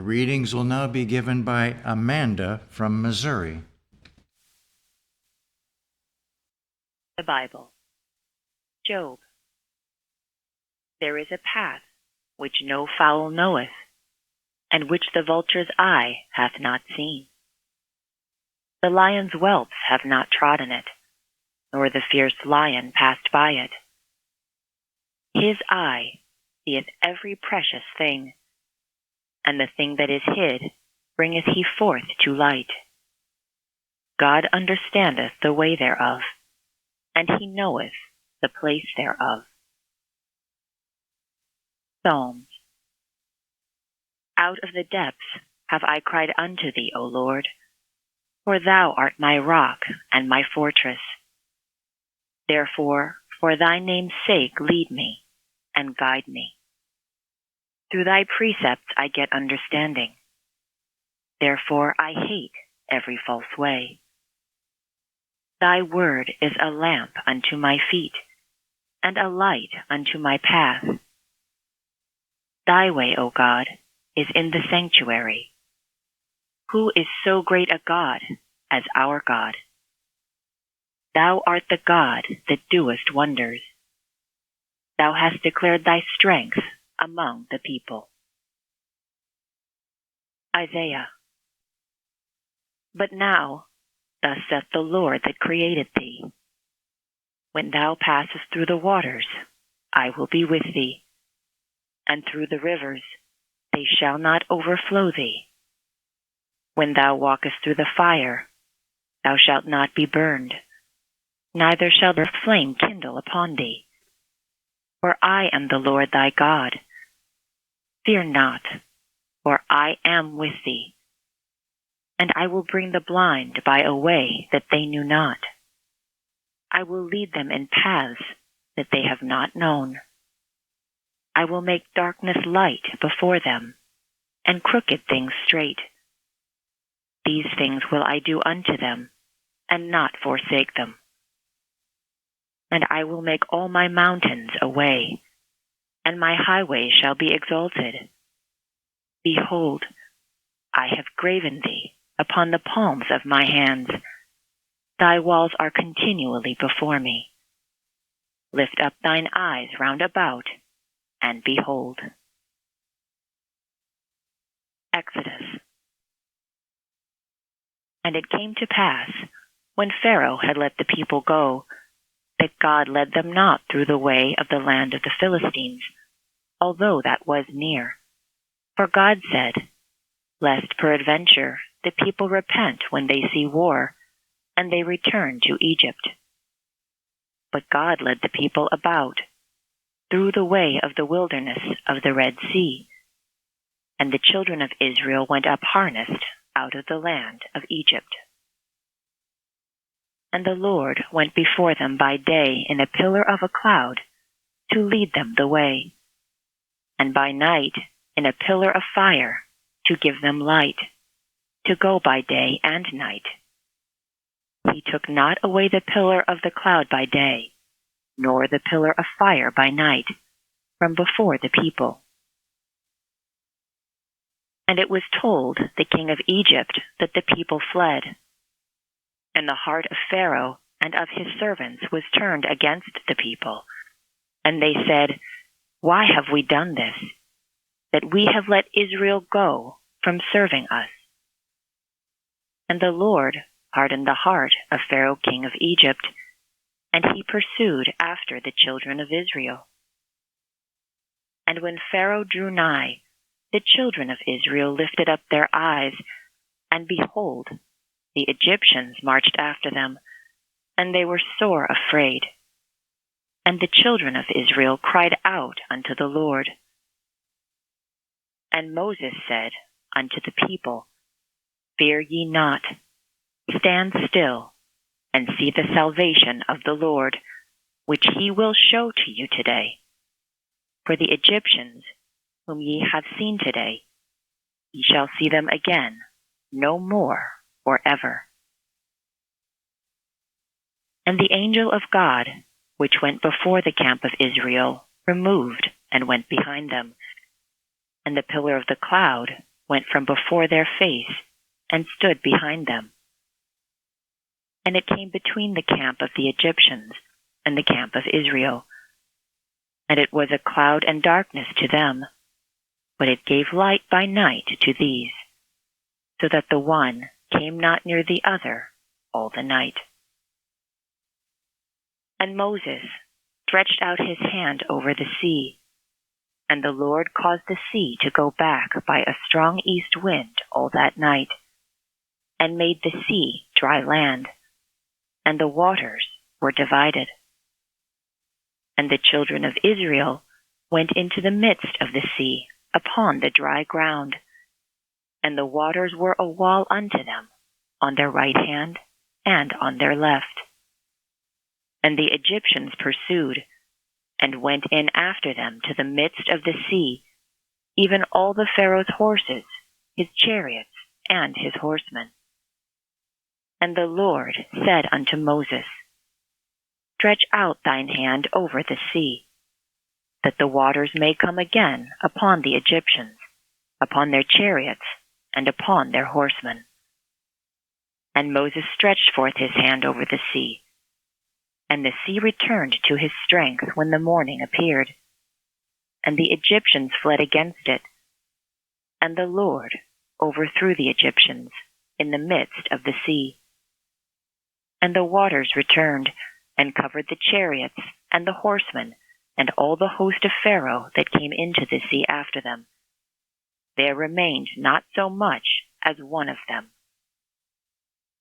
readings will now be given by Amanda from Missouri. The Bible. Job. There is a path which no fowl knoweth, and which the vulture's eye hath not seen. The lion's whelps have not trodden it, nor the fierce lion passed by it. His eye seeth every precious thing, and the thing that is hid bringeth he forth to light. God understandeth the way thereof, and he knoweth the place thereof. Psalms. Out of the depths have I cried unto thee, O Lord, for thou art my rock and my fortress. Therefore, for thy name's sake, lead me and guide me. Through thy precepts I get understanding. Therefore I hate every false way. Thy word is a lamp unto my feet, and a light unto my path. Thy way, O God, is in the sanctuary. Who is so great a God as our God? Thou art the God that doest wonders. Thou hast declared thy strength among the people. Isaiah. But now, thus saith the Lord that created thee, when thou passest through the waters, I will be with thee, and through the rivers, they shall not overflow thee. When thou walkest through the fire, thou shalt not be burned, neither shall the flame kindle upon thee. For I am the Lord thy God. Fear not, for I am with thee, and I will bring the blind by a way that they knew not. I will lead them in paths that they have not known. I will make darkness light before them, and crooked things straight. These things will I do unto them, and not forsake them. And I will make all my mountains a way, and my highways shall be exalted. Behold, I have graven thee upon the palms of my hands. Thy walls are continually before me. Lift up thine eyes round about, and behold. Exodus. And it came to pass, when Pharaoh had let the people go, that God led them not through the way of the land of the Philistines, although that was near. For God said, lest peradventure the people repent when they see war, and they return to Egypt. But God led the people about, through the way of the wilderness of the Red Sea, and the children of Israel went up harnessed out of the land of Egypt. And the Lord went before them by day in a pillar of a cloud, to lead them the way, and by night in a pillar of fire, to give them light, to go by day and night. He took not away the pillar of the cloud by day, nor the pillar of fire by night, from before the people. And it was told the king of Egypt that the people fled. And the heart of Pharaoh and of his servants was turned against the people. And they said, why have we done this, that we have let Israel go from serving us? And the Lord hardened the heart of Pharaoh king of Egypt, and he pursued after the children of Israel. And when Pharaoh drew nigh, the children of Israel lifted up their eyes, and behold, the Egyptians marched after them, and they were sore afraid. And the children of Israel cried out unto the Lord. And Moses said unto the people, fear ye not, stand still, and see the salvation of the Lord, which he will show to you today. For the Egyptians, whom ye have seen today, ye shall see them again no more forever. And the angel of God, which went before the camp of Israel, removed and went behind them. And the pillar of the cloud went from before their face and stood behind them. And it came between the camp of the Egyptians and the camp of Israel. And it was a cloud and darkness to them, but it gave light by night to these, so that the one came not near the other all the night. And Moses stretched out his hand over the sea, and the Lord caused the sea to go back by a strong east wind all that night, and made the sea dry land, and the waters were divided. And the children of Israel went into the midst of the sea upon the dry ground, and the waters were a wall unto them on their right hand and on their left. And the Egyptians pursued, and went in after them to the midst of the sea, even all the Pharaoh's horses, his chariots, and his horsemen. And the Lord said unto Moses, Stretch out thine hand over the sea, that the waters may come again upon the Egyptians, upon their chariots, and upon their horsemen. And Moses stretched forth his hand over the sea, and the sea returned to his strength when the morning appeared, and the Egyptians fled against it, and the Lord overthrew the Egyptians in the midst of the sea. And the waters returned, and covered the chariots, and the horsemen, and all the host of Pharaoh that came into the sea after them. There remained not so much as one of them.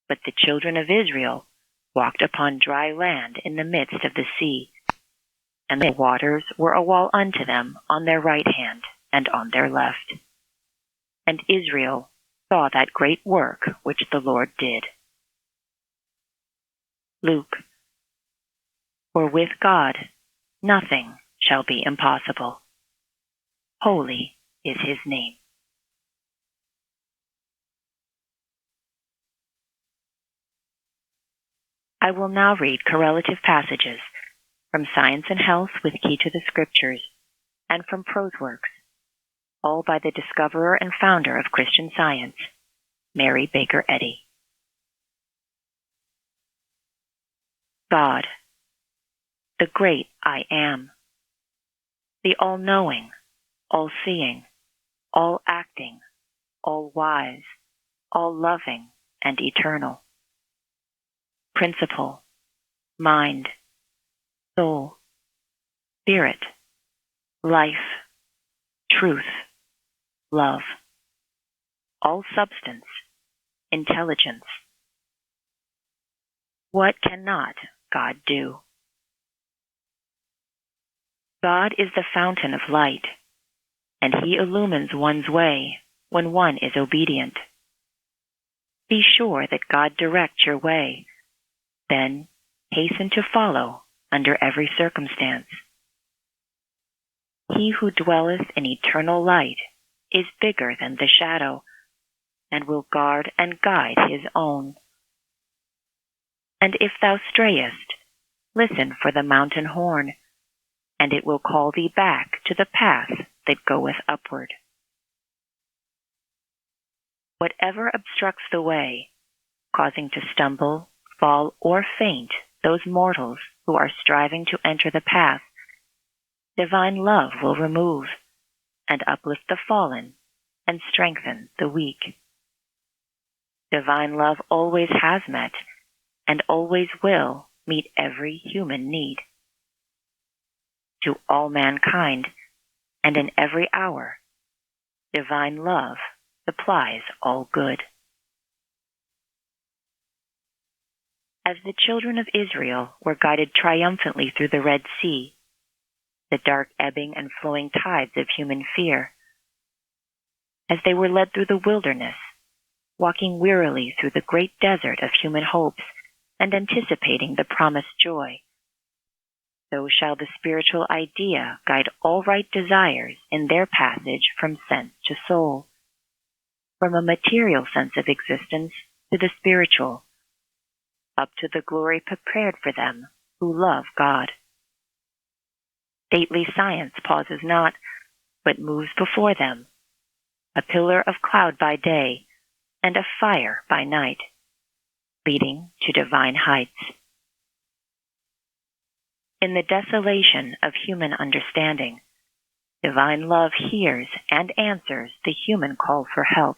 But the children of Israel walked upon dry land in the midst of the sea, and the waters were a wall unto them on their right hand and on their left. And Israel saw that great work which the Lord did. Luke. For with God nothing shall be impossible. Holy is his name. I will now read correlative passages from Science and Health with Key to the Scriptures, and from Proseworks, all by the discoverer and founder of Christian Science, Mary Baker Eddy. God, the great I Am, the all-knowing, all-seeing, all-acting, all-wise, all-loving, and eternal. Principle, mind, soul, spirit, life, truth, love, all substance, intelligence. What cannot God do? God is the fountain of light, and he illumines one's way when one is obedient. Be sure that God directs your way, then hasten to follow under every circumstance. He who dwelleth in eternal light is bigger than the shadow, and will guard and guide his own. And if thou strayest, listen for the mountain horn, and it will call thee back to the path that goeth upward. Whatever obstructs the way, causing to stumble, fall, or faint those mortals who are striving to enter the path, divine love will remove, and uplift the fallen, and strengthen the weak. Divine love always has met, and always will meet every human need. To all mankind, and in every hour, divine love supplies all good. As the children of Israel were guided triumphantly through the Red Sea, the dark ebbing and flowing tides of human fear, as they were led through the wilderness, walking wearily through the great desert of human hopes and anticipating the promised joy, so shall the spiritual idea guide all right desires in their passage from sense to soul, from a material sense of existence to the spiritual, up to the glory prepared for them who love God. Stately science pauses not, but moves before them, a pillar of cloud by day, and of fire by night, leading to divine heights. In the desolation of human understanding, divine love hears and answers the human call for help,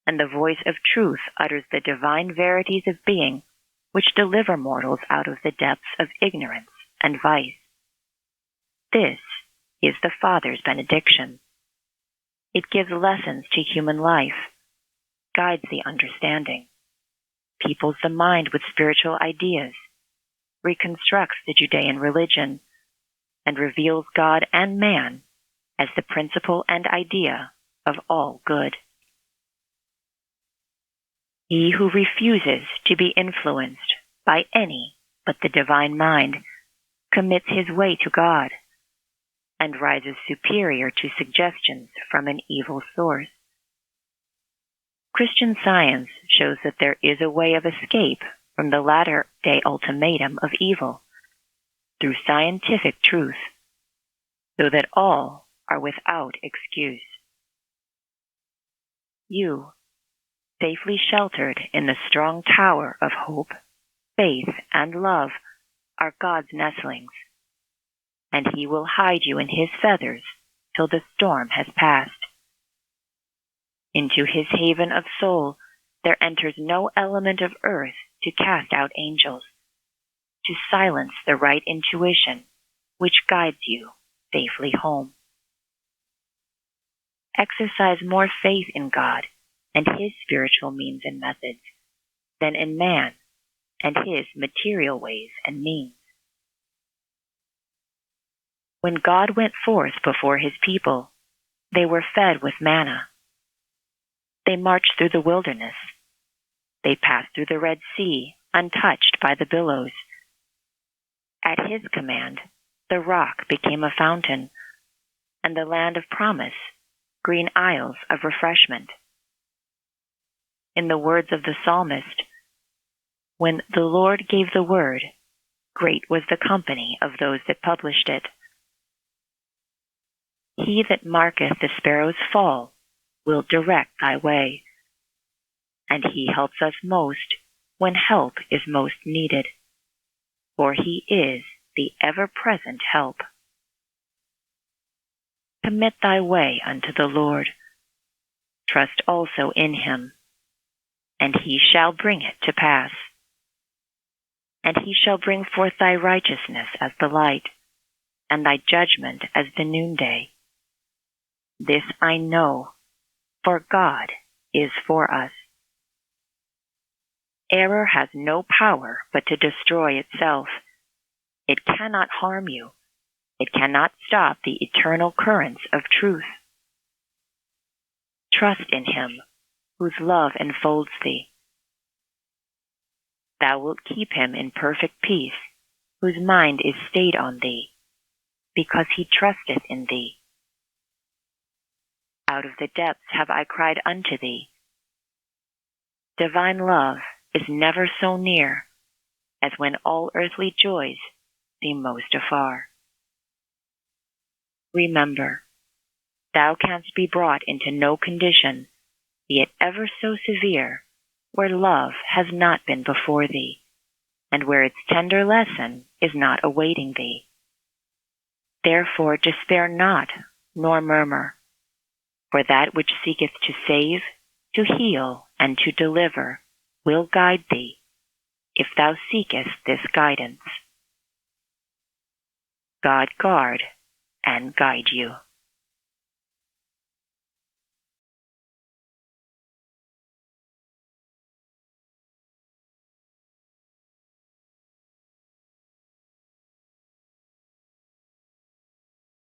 and the voice of truth utters the divine verities of being which deliver mortals out of the depths of ignorance and vice. This is the Father's benediction. It gives lessons to human life, guides the understanding, peoples the mind with spiritual ideas, reconstructs the Judean religion, and reveals God and man as the principle and idea of all good. He who refuses to be influenced by any but the divine mind commits his way to God and rises superior to suggestions from an evil source. Christian Science shows that there is a way of escape from the latter-day ultimatum of evil through scientific truth, so that all are without excuse. You, safely sheltered in the strong tower of hope, faith, and love, are God's nestlings, and He will hide you in His feathers till the storm has passed. Into His haven of soul there enters no element of earth to cast out angels, to silence the right intuition which guides you safely home. Exercise more faith in God and His spiritual means and methods than in man and his material ways and means. When God went forth before His people, they were fed with manna. They marched through the wilderness. They passed through the Red Sea, untouched by the billows. At His command, the rock became a fountain, and the land of promise, green isles of refreshment. In the words of the psalmist, when the Lord gave the word, great was the company of those that published it. He that marketh the sparrow's fall will direct thy way, and He helps us most when help is most needed, for He is the ever-present help. Commit thy way unto the Lord. Trust also in Him, and He shall bring it to pass. And He shall bring forth thy righteousness as the light, and thy judgment as the noonday. This I know, for God is for us. Error has no power but to destroy itself. It cannot harm you. It cannot stop the eternal currents of truth. Trust in Him, whose love enfolds thee. Thou wilt keep him in perfect peace, whose mind is stayed on thee, because he trusteth in thee. Out of the depths have I cried unto thee. Divine love is never so near as when all earthly joys seem most afar. Remember, thou canst be brought into no condition, be it ever so severe, where love has not been before thee, and where its tender lesson is not awaiting thee. Therefore despair not, nor murmur, for that which seeketh to save, to heal, and to deliver will guide thee, if thou seekest this guidance. God guard and guide you.